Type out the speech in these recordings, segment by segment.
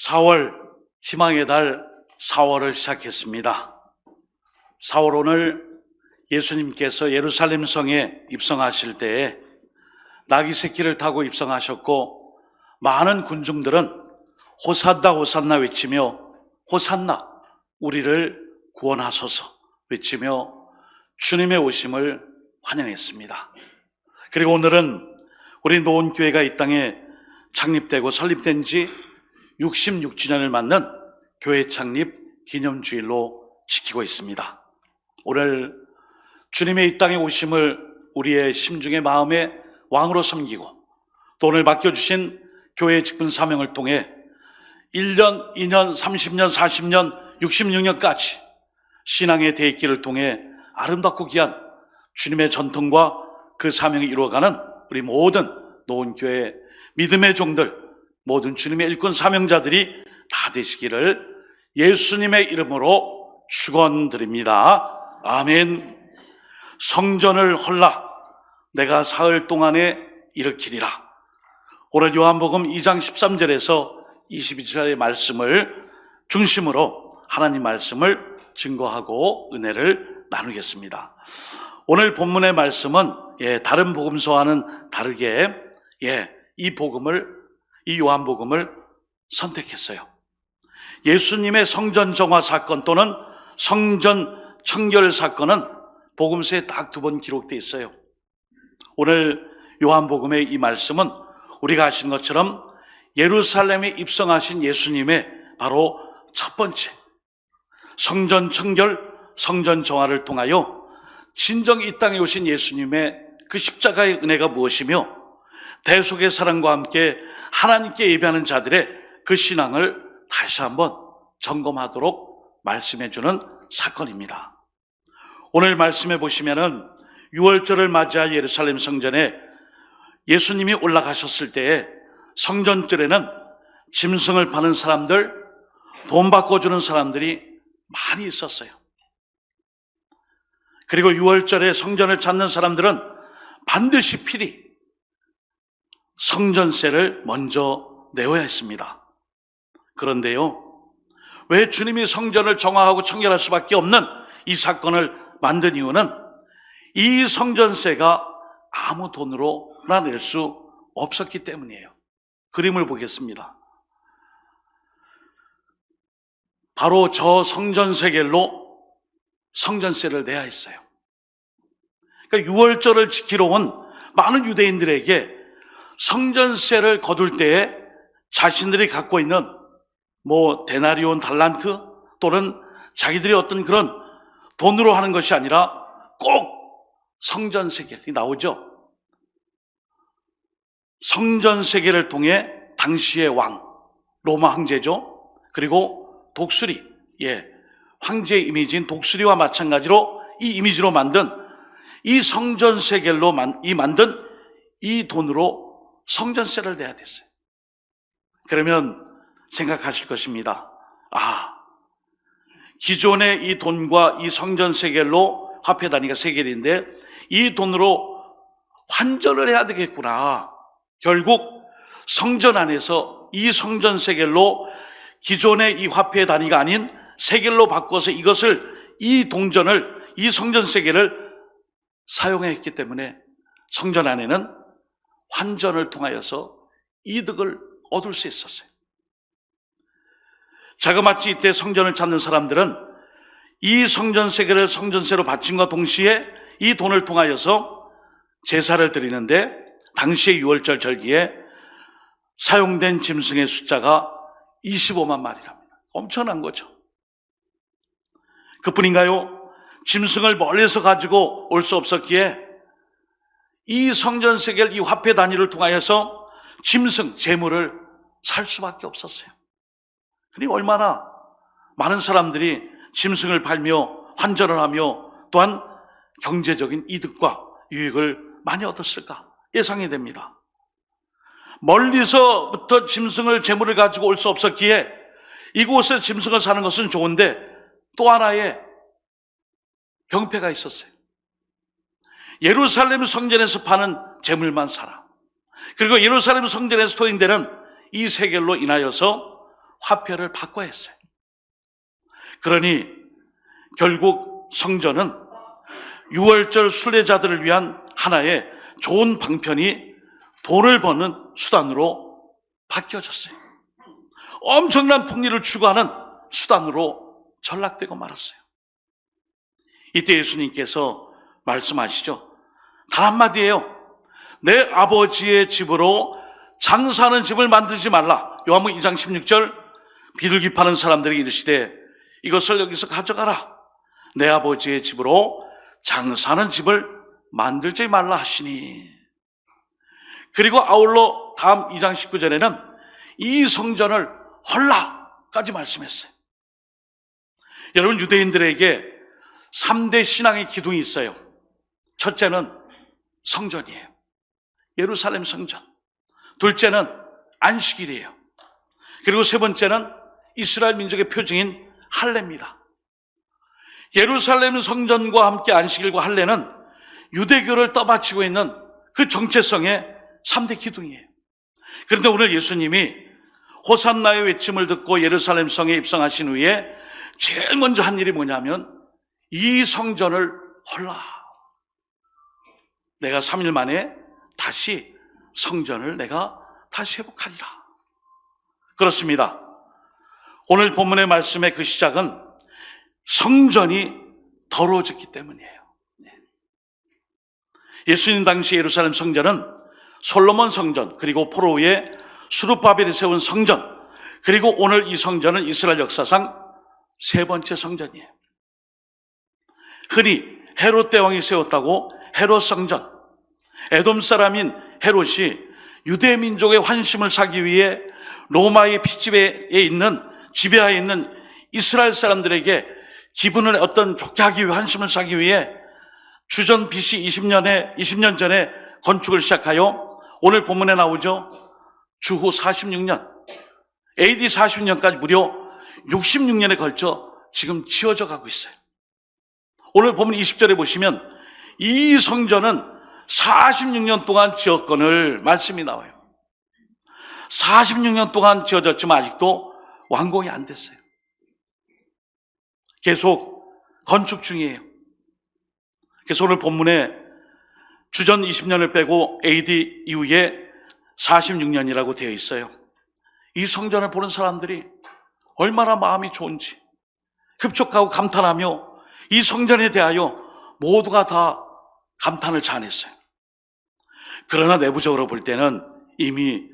4월 희망의 달 4월을 시작했습니다. 4월 오늘 예수님께서 예루살렘 성에 입성하실 때에 나귀 새끼를 타고 입성하셨고, 많은 군중들은 호산나 호산나 외치며 호산나 우리를 구원하소서 외치며 주님의 오심을 환영했습니다. 그리고 오늘은 우리 노원교회가 이 땅에 창립되고 설립된 지 66주년을 맞는 교회 창립 기념주일로 지키고 있습니다. 오늘 주님의 이 땅에 오심을 우리의 심중의 마음의 왕으로 섬기고, 또 오늘 맡겨주신 교회의 직분 사명을 통해 1년, 2년, 30년, 40년, 66년까지 신앙의 대입기를 통해 아름답고 귀한 주님의 전통과 그 사명이 이루어가는 우리 모든 노원교회 믿음의 종들, 모든 주님의 일꾼 사명자들이 다 되시기를 예수님의 이름으로 축원드립니다. 아멘. 성전을 헐라 내가 사흘 동안에 일으키리라. 오늘 요한복음 2장 13절에서 22절의 말씀을 중심으로 하나님 말씀을 증거하고 은혜를 나누겠습니다. 오늘 본문의 말씀은 다른 복음서와는 다르게 이 요한복음을 선택했어요. 예수님의 성전 정화 사건 또는 성전 청결 사건은 복음서에 딱 2번 기록되어 있어요. 오늘 요한복음의 이 말씀은 우리가 아시는 것처럼 예루살렘에 입성하신 예수님의 바로 첫 번째 성전 청결, 성전 정화를 통하여 진정 이 땅에 오신 예수님의 그 십자가의 은혜가 무엇이며 대속의 사랑과 함께 하나님께 예배하는 자들의 그 신앙을 다시 한번 점검하도록 말씀해 주는 사건입니다. 오늘 말씀해 보시면은 6월절을 맞이할 예루살렘 성전에 예수님이 올라가셨을 때에 성전뜰에는 짐승을 파는 사람들, 돈 바꿔주는 사람들이 많이 있었어요. 그리고 6월절에 성전을 찾는 사람들은 반드시 필히 성전세를 먼저 내어야 했습니다. 그런데요, 왜 주님이 성전을 정화하고 청결할 수밖에 없는 이 사건을 만든 이유는 이 성전세가 아무 돈으로나 낼 수 없었기 때문이에요. 그림을 보겠습니다. 바로 저 성전세겔로 성전세를 내야 했어요. 그러니까 6월절을 지키러 온 많은 유대인들에게 성전세를 거둘 때에 자신들이 갖고 있는 데나리온 달란트 또는 자기들이 어떤 그런 돈으로 하는 것이 아니라 꼭 성전세겔이 나오죠. 성전세겔을 통해 당시의 왕, 로마 황제죠. 그리고 독수리, 황제의 이미지인 독수리와 마찬가지로 이 이미지로 만든 이 성전세겔로 만든 이 돈으로 성전세를 내야 됐어요. 그러면 생각하실 것입니다. 기존의 이 돈과 이 성전세겔로 화폐 단위가 세겔인데 이 돈으로 환전을 해야 되겠구나. 결국 성전 안에서 이 성전세겔로 기존의 이 화폐 단위가 아닌 세겔로 바꿔서 이 동전을, 이 성전세겔을 사용해야 했기 때문에 성전 안에는 환전을 통하여서 이득을 얻을 수 있었어요. 자그마치 이때 성전을 찾는 사람들은 이 성전세계를 성전세로 바침과 동시에 이 돈을 통하여서 제사를 드리는데, 당시의 6월절 절기에 사용된 짐승의 숫자가 25만 마리랍니다. 엄청난 거죠. 그뿐인가요? 짐승을 멀리서 가지고 올 수 없었기에 이 성전세겔, 이 화폐 단위를 통하여서 짐승, 재물을 살 수밖에 없었어요. 그리고 얼마나 많은 사람들이 짐승을 팔며 환전을 하며 또한 경제적인 이득과 유익을 많이 얻었을까 예상이 됩니다. 멀리서부터 짐승을, 재물을 가지고 올 수 없었기에 이곳에 짐승을 사는 것은 좋은데 또 하나의 병폐가 있었어요. 예루살렘 성전에서 파는 재물만 사라. 그리고 예루살렘 성전에서 토행되는 이 세겔로 인하여서 화폐를 바꿔야 했어요. 그러니 결국 성전은 유월절 순례자들을 위한 하나의 좋은 방편이 돈을 버는 수단으로 바뀌어졌어요. 엄청난 폭리를 추구하는 수단으로 전락되고 말았어요. 이때 예수님께서 말씀하시죠. 단 한마디예요. 내 아버지의 집으로 장사하는 집을 만들지 말라. 요한복음 2장 16절 비둘기 파는 사람들에게 이르시되 이것을 여기서 가져가라. 내 아버지의 집으로 장사하는 집을 만들지 말라 하시니. 그리고 아울러 다음 2장 19절에는 이 성전을 헐라까지 말씀했어요. 여러분, 유대인들에게 3대 신앙의 기둥이 있어요. 첫째는 성전이에요. 예루살렘 성전. 둘째는 안식일이에요. 그리고 세 번째는 이스라엘 민족의 표징인 할례입니다. 예루살렘 성전과 함께 안식일과 할례는 유대교를 떠받치고 있는 그 정체성의 3대 기둥이에요. 그런데 오늘 예수님이 호산나의 외침을 듣고 예루살렘 성에 입성하신 후에 제일 먼저 한 일이 뭐냐면 이 성전을 헐라. 내가 3일 만에 다시 성전을 내가 다시 회복하리라. 그렇습니다. 오늘 본문의 말씀의 그 시작은 성전이 더러워졌기 때문이에요. 예수님 당시 예루살렘 성전은 솔로몬 성전, 그리고 포로의 수룹바벨이 세운 성전, 그리고 오늘 이 성전은 이스라엘 역사상 세 번째 성전이에요. 흔히 헤롯 대왕이 세웠다고 헤롯 성전. 에돔 사람인 헤롯이 유대 민족의 환심을 사기 위해 로마의 피지배에 있는 지배하에 있는 이스라엘 사람들에게 기분을 어떤 좋게 하기 위해 환심을 사기 위해 주전 BC 20년 전에 건축을 시작하여 오늘 본문에 나오죠. 주후 46년, AD 40년까지 무려 66년에 걸쳐 지금 지어져 가고 있어요. 오늘 본문 20절에 보시면 이 성전은 46년 동안 지었건을 말씀이 나와요. 46년 동안 지어졌지만 아직도 완공이 안 됐어요. 계속 건축 중이에요. 그래서 오늘 본문에 주전 20년을 빼고 AD 이후에 46년이라고 되어 있어요. 이 성전을 보는 사람들이 얼마나 마음이 좋은지 흡족하고 감탄하며 이 성전에 대하여 모두가 다 감탄을 자아냈어요. 그러나 내부적으로 볼 때는 이미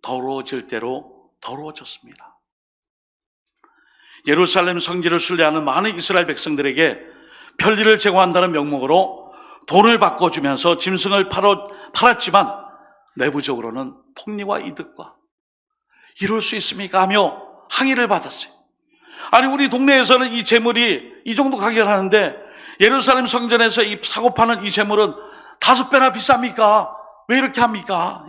더러워질 대로 더러워졌습니다. 예루살렘 성지를 순례하는 많은 이스라엘 백성들에게 편리를 제공한다는 명목으로 돈을 바꿔주면서 짐승을 팔았지만 내부적으로는 폭리와 이득과 이룰 수 있습니까? 하며 항의를 받았어요. 아니, 우리 동네에서는 이 재물이 이 정도 가격을 하는데 예루살렘 성전에서 이 사고 파는 이 재물은 5배나 비쌉니까? 왜 이렇게 합니까?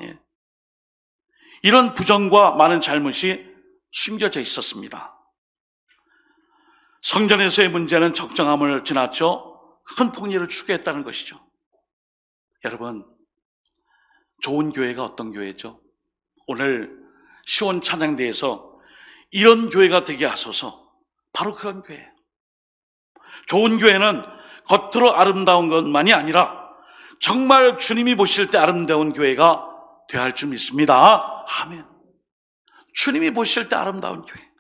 이런 부정과 많은 잘못이 숨겨져 있었습니다. 성전에서의 문제는 적정함을 지났죠. 큰 폭리를 추구했다는 것이죠. 여러분, 좋은 교회가 어떤 교회죠? 오늘 시온 찬양대에서 이런 교회가 되게 하소서. 바로 그런 교회예요. 좋은 교회는 겉으로 아름다운 것만이 아니라 정말 주님이 보실 때 아름다운 교회가 되어야 할 줄 믿습니다. 아멘. 주님이 보실 때 아름다운 교회.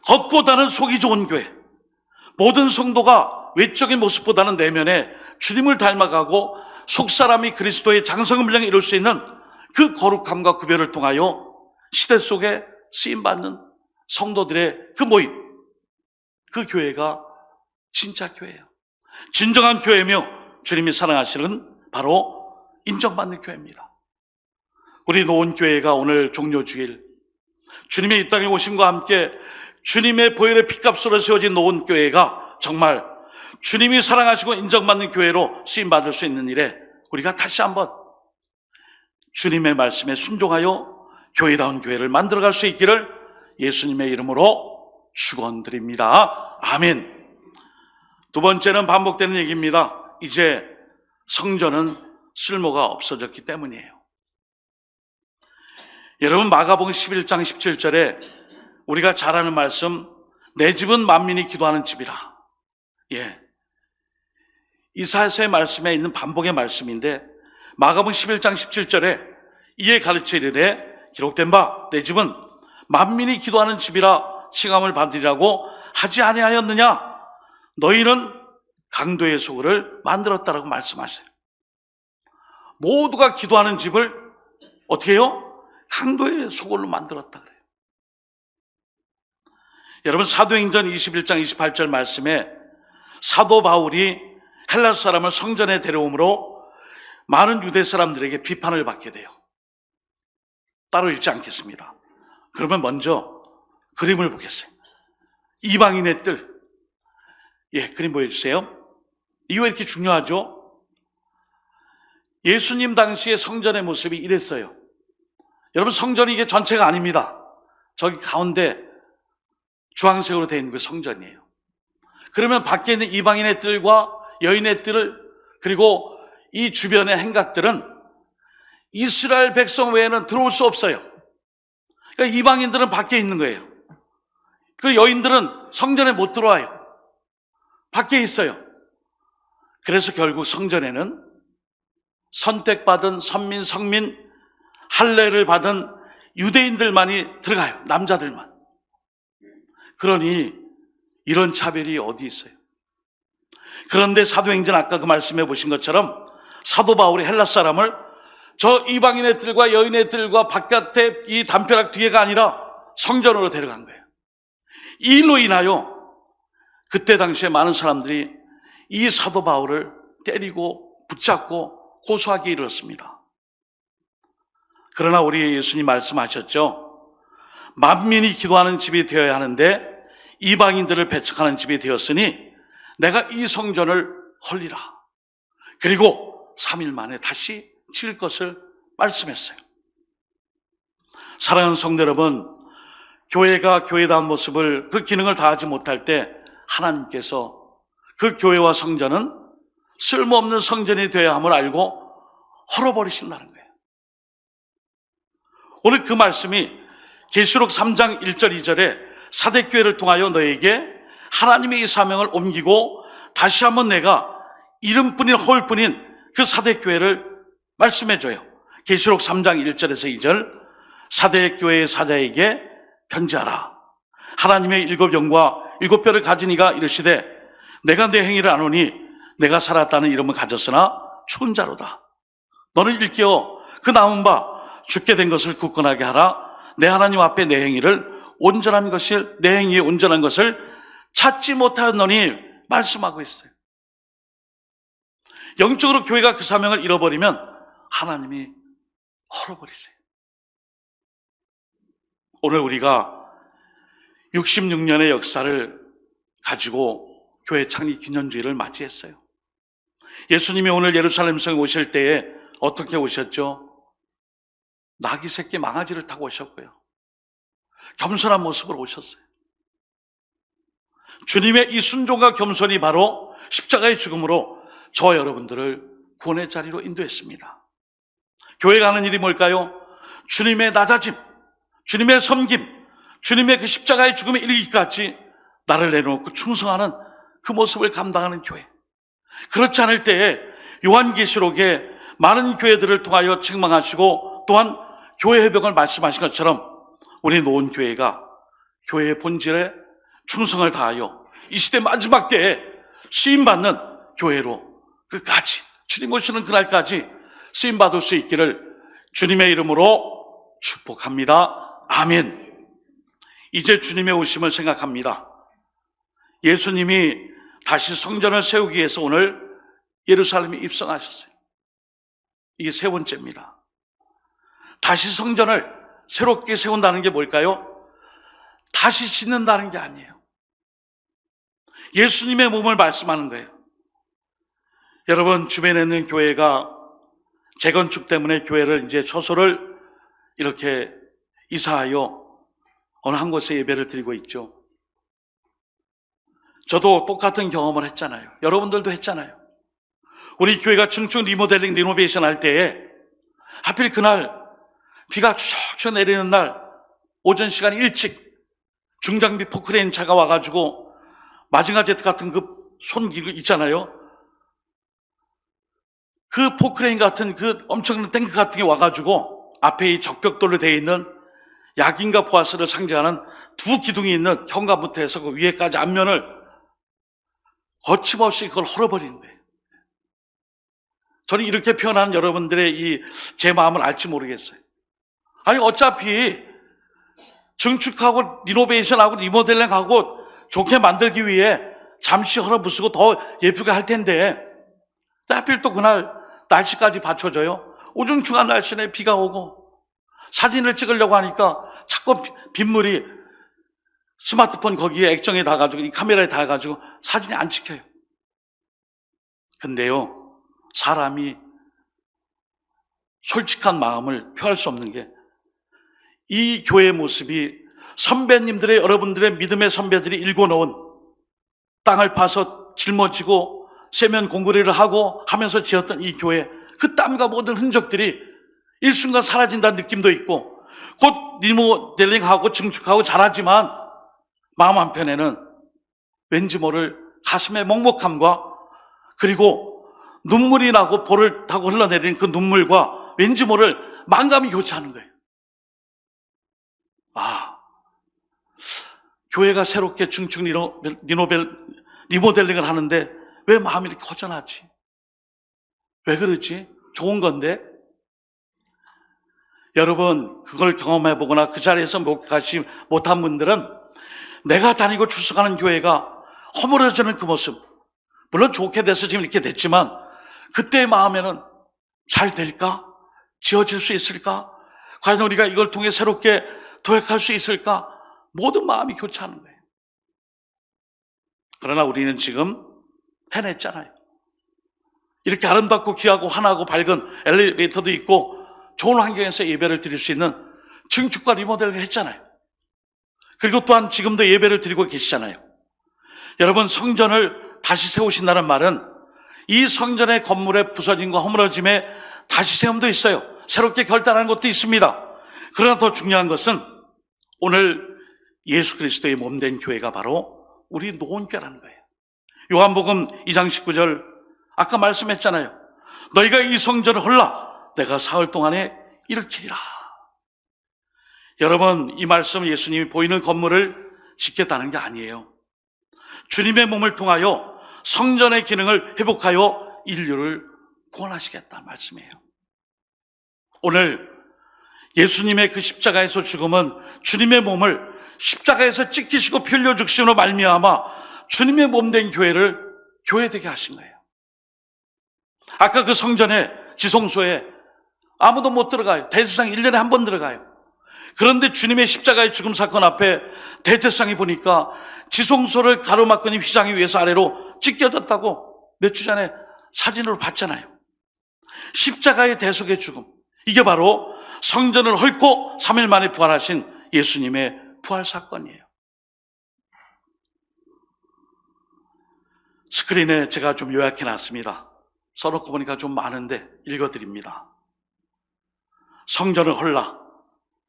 겉보다는 속이 좋은 교회. 모든 성도가 외적인 모습보다는 내면에 주님을 닮아가고 속사람이 그리스도의 장성한 분량에 이룰 수 있는 그 거룩함과 구별을 통하여 시대 속에 쓰임받는 성도들의 그 모임, 그 교회가 진짜 교회예요. 진정한 교회며 주님이 사랑하시는 바로 인정받는 교회입니다. 우리 노원교회가 오늘 종료주일, 주님의 이 땅에 오심과 함께 주님의 보혈의 피값으로 세워진 노원교회가 정말 주님이 사랑하시고 인정받는 교회로 쓰임받을 수 있는 일에 우리가 다시 한번 주님의 말씀에 순종하여 교회다운 교회를 만들어갈 수 있기를 예수님의 이름으로 축원드립니다. 아멘. 두 번째는 반복되는 얘기입니다. 이제 성전은 쓸모가 없어졌기 때문이에요. 여러분, 마가복음 11장 17절에 우리가 잘 아는 말씀, 내 집은 만민이 기도하는 집이라. 예. 이사야서의 말씀에 있는 반복의 말씀인데 마가복음 11장 17절에 이에 가르쳐 이르되 기록된 바 내 집은 만민이 기도하는 집이라 칭함을 받으리라고 하지 아니하였느냐? 너희는 강도의 소굴을 만들었다라고 말씀하세요. 모두가 기도하는 집을 어떻게 해요? 강도의 소굴로 만들었다 그래요. 여러분, 사도행전 21장 28절 말씀에 사도 바울이 헬라스 사람을 성전에 데려오므로 많은 유대 사람들에게 비판을 받게 돼요. 따로 읽지 않겠습니다. 그러면 먼저 그림을 보겠어요. 이방인의 뜰. 예, 그림 보여주세요. 이거 왜 이렇게 중요하죠? 예수님 당시의 성전의 모습이 이랬어요. 여러분, 성전이 이게 전체가 아닙니다. 저기 가운데 주황색으로 되어 있는 그 성전이에요. 그러면 밖에 있는 이방인의 뜰과 여인의 뜰을, 그리고 이 주변의 행각들은 이스라엘 백성 외에는 들어올 수 없어요. 그러니까 이방인들은 밖에 있는 거예요. 그 여인들은 성전에 못 들어와요. 밖에 있어요. 그래서 결국 성전에는 선택받은 선민, 성민, 할례를 받은 유대인들만이 들어가요. 남자들만. 그러니 이런 차별이 어디 있어요? 그런데 사도행전 아까 그 말씀해 보신 것처럼 사도 바울이 헬라스 사람을 저 이방인의 뜰과 여인의 뜰과 바깥에 이 담벼락 뒤에가 아니라 성전으로 데려간 거예요. 이 일로 인하여 그때 당시에 많은 사람들이 이 사도 바울을 때리고 붙잡고 고소하게 이르렀습니다. 그러나 우리 예수님 말씀하셨죠. 만민이 기도하는 집이 되어야 하는데 이방인들을 배척하는 집이 되었으니 내가 이 성전을 헐리라. 그리고 3일 만에 다시 지을 것을 말씀했어요. 사랑하는 성도 여러분, 교회가 교회다운 모습을, 그 기능을 다하지 못할 때 하나님께서 그 교회와 성전은 쓸모없는 성전이 되어야 함을 알고 헐어버리신다는 거예요. 오늘 그 말씀이 계시록 3장 1절 2절에 사대교회를 통하여 너에게 하나님의 이 사명을 옮기고 다시 한번 내가 이름뿐인 허울뿐인 그 사대교회를 말씀해줘요. 계시록 3장 1절에서 2절 사대교회의 사자에게 편지하라. 하나님의 7영과 7뼈를 가진 이가 이르시되 내가 내 행위를 아노니 내가 살았다는 이름을 가졌으나 죽은 자로다. 너는 일깨어 그 남은 바 죽게 된 것을 굳건하게 하라. 내 하나님 앞에 내 행위를 온전한 것을, 내 행위에 온전한 것을 찾지 못하였노니 말씀하고 있어요. 영적으로 교회가 그 사명을 잃어버리면 하나님이 헐어버리세요. 오늘 우리가 66년의 역사를 가지고 교회 창립 기념주일을 맞이했어요. 예수님이 오늘 예루살렘 성에 오실 때에 어떻게 오셨죠? 나귀 새끼 망아지를 타고 오셨고요. 겸손한 모습으로 오셨어요. 주님의 이 순종과 겸손이 바로 십자가의 죽음으로 저 여러분들을 구원의 자리로 인도했습니다. 교회가 하는 일이 뭘까요? 주님의 낮아짐, 주님의 섬김, 주님의 그 십자가의 죽음에 이르기까지 나를 내놓고 충성하는 그 모습을 감당하는 교회. 그렇지 않을 때에 요한계시록에 많은 교회들을 통하여 책망하시고 또한 교회 회복을 말씀하신 것처럼 우리 노원 교회가 교회의 본질에 충성을 다하여 이 시대 마지막 때에 쓰임받는 교회로 끝까지 주님 오시는 그날까지 쓰임받을 수 있기를 주님의 이름으로 축복합니다. 아멘. 이제 주님의 오심을 생각합니다. 예수님이 다시 성전을 세우기 위해서 오늘 예루살렘에 입성하셨어요. 이게 세 번째입니다. 다시 성전을 새롭게 세운다는 게 뭘까요? 다시 짓는다는 게 아니에요. 예수님의 몸을 말씀하는 거예요. 여러분, 주변에 있는 교회가 재건축 때문에 교회를 이제 처소를 이렇게 이사하여 어느 한 곳에 예배를 드리고 있죠. 저도 똑같은 경험을 했잖아요. 여러분들도 했잖아요. 우리 교회가 중증 리모델링, 리노베이션 할 때에 하필 그날 비가 추적추적 내리는 날 오전 시간 일찍 중장비 포크레인 차가 와가지고 마징가 제트 같은 그 손기구 있잖아요. 그 포크레인 같은 그 엄청난 탱크 같은 게 와가지고 앞에 이 적벽돌로 되어 있는 약인과 보아스를 상징하는 두 기둥이 있는 현관부터 해서 그 위에까지 앞면을 거침없이 그걸 헐어버리는 거예요. 저는 이렇게 표현하는 여러분들의 이 제 마음을 알지 모르겠어요. 아니 어차피 증축하고 리노베이션하고 리모델링하고 좋게 만들기 위해 잠시 헐어부수고 더 예쁘게 할 텐데 하필 또 그날 날씨까지 받쳐줘요. 우중충한 날씨에 비가 오고 사진을 찍으려고 하니까 자꾸 빗물이 스마트폰 거기에 액정에 닿아가지고 이 카메라에 닿아가지고 사진이 안 찍혀요. 근데요, 사람이 솔직한 마음을 표할 수 없는 게 이 교회의 모습이 선배님들의 여러분들의 믿음의 선배들이 일궈놓은 땅을 파서 짊어지고 세면 공구리를 하고 하면서 지었던 이 교회, 그 땀과 모든 흔적들이 일순간 사라진다는 느낌도 있고 곧 리모델링하고 증축하고 잘하지만 마음 한편에는 왠지 모를 가슴의 먹먹함과 그리고 눈물이 나고 볼을 타고 흘러내리는 그 눈물과 왠지 모를 만감이 교차하는 거예요. 교회가 새롭게 증축 리모델링을 하는데 왜 마음이 이렇게 허전하지? 왜 그러지? 좋은 건데? 여러분, 그걸 경험해보거나 그 자리에서 목격하지 못한 분들은 내가 다니고 출석하는 교회가 허물어지는 그 모습, 물론 좋게 돼서 지금 이렇게 됐지만 그때의 마음에는 잘 될까? 지어질 수 있을까? 과연 우리가 이걸 통해 새롭게 도약할 수 있을까? 모든 마음이 교차하는 거예요. 그러나 우리는 지금 해냈잖아요. 이렇게 아름답고 귀하고 환하고 밝은 엘리베이터도 있고 좋은 환경에서 예배를 드릴 수 있는 증축과 리모델링을 했잖아요. 그리고 또한 지금도 예배를 드리고 계시잖아요. 여러분, 성전을 다시 세우신다는 말은 이 성전의 건물의 부서짐과 허물어짐에 다시 세움도 있어요. 새롭게 결단하는 것도 있습니다. 그러나 더 중요한 것은 오늘 예수 그리스도의 몸된 교회가 바로 우리 노원교라는 거예요. 요한복음 2장 19절 아까 말씀했잖아요. 너희가 이 성전을 헐라 내가 사흘 동안에 일으키리라. 여러분, 이 말씀 예수님이 보이는 건물을 짓겠다는 게 아니에요. 주님의 몸을 통하여 성전의 기능을 회복하여 인류를 구원하시겠다는 말씀이에요. 오늘 예수님의 그 십자가에서 죽음은 주님의 몸을 십자가에서 찢기시고 피 흘려 죽으심으로 말미암아 주님의 몸된 교회를 교회되게 하신 거예요. 아까 그 성전에 지성소에 아무도 못 들어가요. 대제사장 1년에 한 번 들어가요. 그런데 주님의 십자가의 죽음 사건 앞에 대제사장이 보니까 지성소를 가로막고 있는 휘장이 위에서 아래로 찢겨졌다고 몇 주 전에 사진으로 봤잖아요. 십자가의 대속의 죽음, 이게 바로 성전을 헐고 3일 만에 부활하신 예수님의 부활 사건이에요. 스크린에 제가 좀 요약해 놨습니다. 써놓고 보니까 좀 많은데 읽어드립니다. 성전을 헐라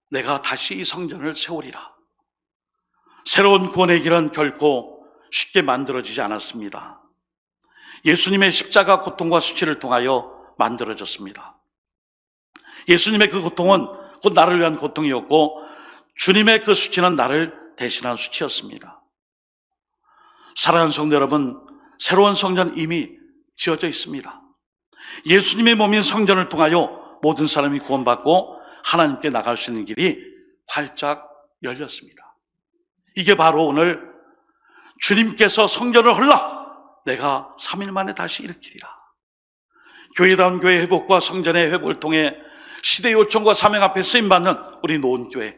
내가 다시 이 성전을 세우리라. 새로운 구원의 길은 결코 쉽게 만들어지지 않았습니다. 예수님의 십자가 고통과 수치를 통하여 만들어졌습니다. 예수님의 그 고통은 곧 나를 위한 고통이었고 주님의 그 수치는 나를 대신한 수치였습니다. 사랑하는 성도 여러분, 새로운 성전 이미 지어져 있습니다. 예수님의 몸인 성전을 통하여 모든 사람이 구원받고 하나님께 나갈 수 있는 길이 활짝 열렸습니다. 이게 바로 오늘 주님께서 성전을 헐라 내가 3일 만에 다시 일으키리라. 교회다운 교회 회복과 성전의 회복을 통해 시대 요청과 사명 앞에 쓰임받는 우리 노원교회,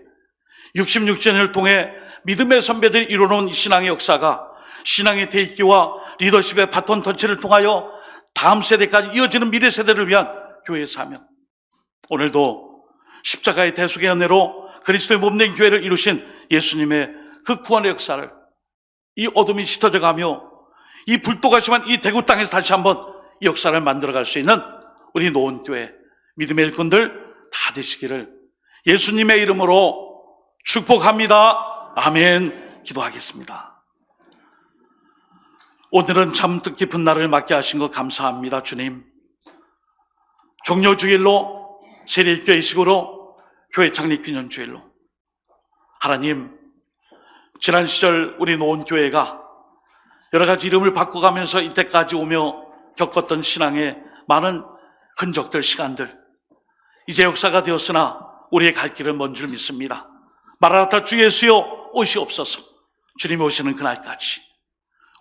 66주년을 통해 믿음의 선배들이 이뤄놓은 이 신앙의 역사가 신앙의 대입기와 리더십의 바톤 터치를 통하여 다음 세대까지 이어지는 미래 세대를 위한 교회의 사명, 오늘도 십자가의 대속의 은혜로 그리스도의 몸된 교회를 이루신 예수님의 그 구원의 역사를 이 어둠이 짙어져 가며 이 불도가 심한 이 대구 땅에서 다시 한번 이 역사를 만들어갈 수 있는 우리 노원교회 믿음의 일꾼들 다 되시기를 예수님의 이름으로 축복합니다. 아멘. 기도하겠습니다. 오늘은 참 뜻깊은 날을 맞게 하신 것 감사합니다, 주님. 종료주일로, 세례교회식으로, 교회 창립 기념주일로. 하나님, 지난 시절 우리 노원교회가 여러 가지 이름을 바꿔가면서 이때까지 오며 겪었던 신앙의 많은 흔적들, 시간들, 이제 역사가 되었으나 우리의 갈 길은 먼 줄 믿습니다. 마라나타 주 예수여 오시옵소서. 주님이 오시는 그날까지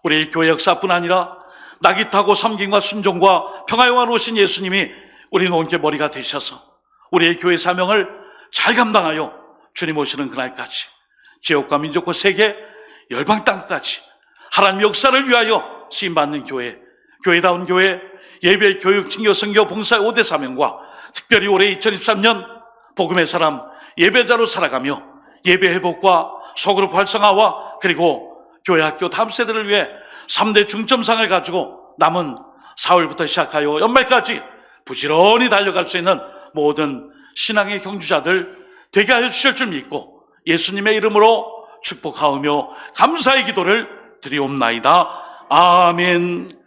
우리의 교회 역사뿐 아니라 낙이 타고 섬김과 순종과 평화의 왕 오신 예수님이 우리 노원교회 머리가 되셔서 우리의 교회 사명을 잘 감당하여 주님 오시는 그날까지 지역과 민족과 세계, 열방 땅까지 하나님 역사를 위하여 쓰임받는 교회, 교회다운 교회, 예배, 교육, 친교, 선교, 봉사의 5대 사명과 특별히 올해 2023년 복음의 사람 예배자로 살아가며 예배 회복과 소그룹 활성화와 그리고 교회 학교 다음 세대를 위해 3대 중점상을 가지고 남은 4월부터 시작하여 연말까지 부지런히 달려갈 수 있는 모든 신앙의 경주자들 되게 하여 주실 줄 믿고 예수님의 이름으로 축복하오며 감사의 기도를 드리옵나이다. 아멘.